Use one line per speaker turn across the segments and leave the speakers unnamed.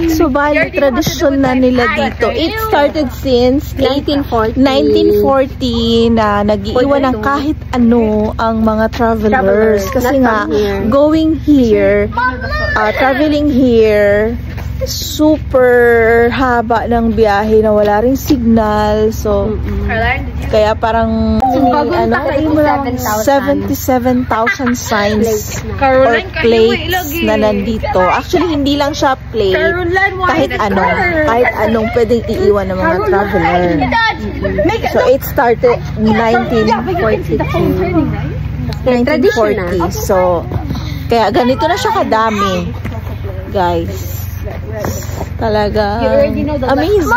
So, bali, tradisyon na nila dito. It started since 1940 na nag-iiwan ng kahit ano ang mga travelers. Kasi nga, going here, traveling here, super haba ng biyahe na wala ring signal. So, kaya parang 77,000 signs or plates na nandito. Actually, hindi lang siya plate. Kahit anong pwedeng iiwan ng mga traveler. So, it started 1940. So, kaya ganito na siya kadami. Guys. Talaga amazing.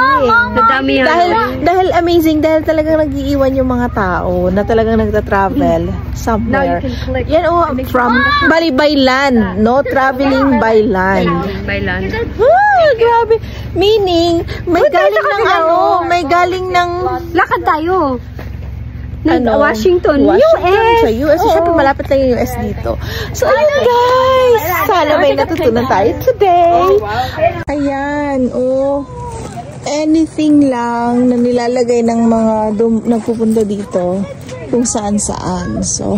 Dahil amazing dahil talagang nag-iiwan yung mga tao na talagang nagta-travel somewhere. Yan from bali by land, no? Traveling by land. Grabe. Meaning, may galing ng
lakad tayo.
Washington, US. Sa US. So, syempre, malapit lang yung US dito. So, ayun guys. Sana may natutunan tayo today. Ayan, anything lang na nilalagay ng mga nagpupunta dito kung saan-saan. So,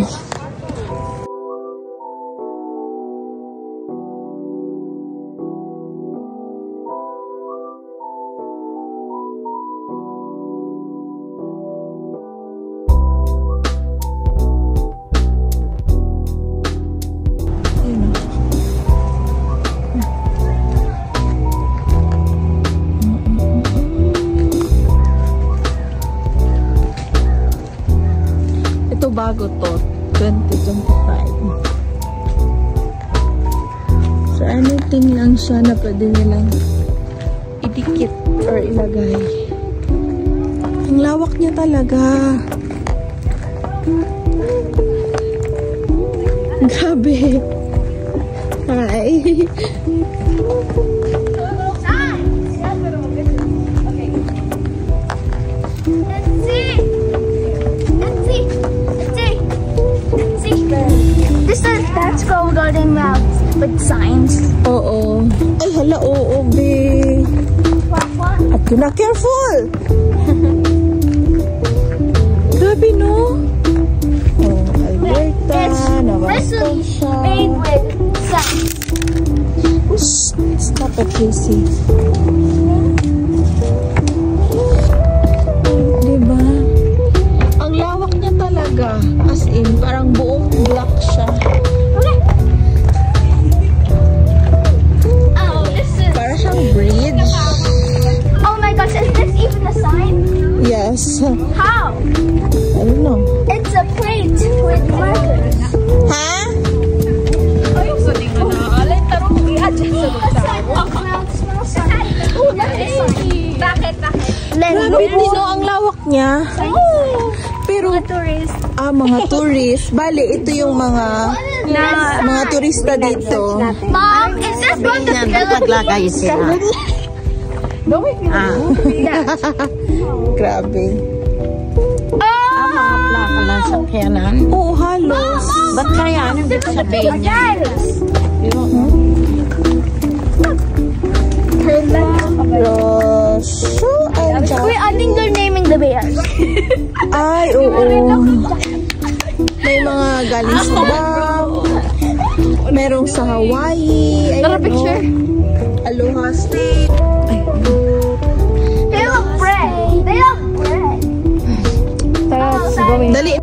bago to, 2025. So, anything lang siya na pwede nilang idikit or ilagay. Ang lawak niya talaga. Grabe. Hi.
That's called garden maps with signs.
Oo. Ay, hala, oo, be. At yun na, careful! Grabe, no? Oh, Alberta, Nova Scotia.
Made with signs.
Stop it, Casey. Diba? Ang lawak niya talaga. As in, parang buong block siya. Para siyang bridge.
Oh my gosh, is this even a sign?
Yes.
How?
I don't know.
It's a plate with markers.
Ha?
Bakit?
Grabe din, no? Ang lawak niya. Pero, mga tourist. Bale, ito yung mga turista dito.
Mom, is this going to
paglagay sila.
Grabe.
Mga plaka lang sa kanan.
Oo, halos.
Ba't kaya? Anong dito sabihin niya?
Wait, I think they're naming the bears.
Ay, oo. May mga galing sa Guam. Merong sa Hawaii.
Got a picture?
Aloha State.
They look bread. They look bread.
Dali.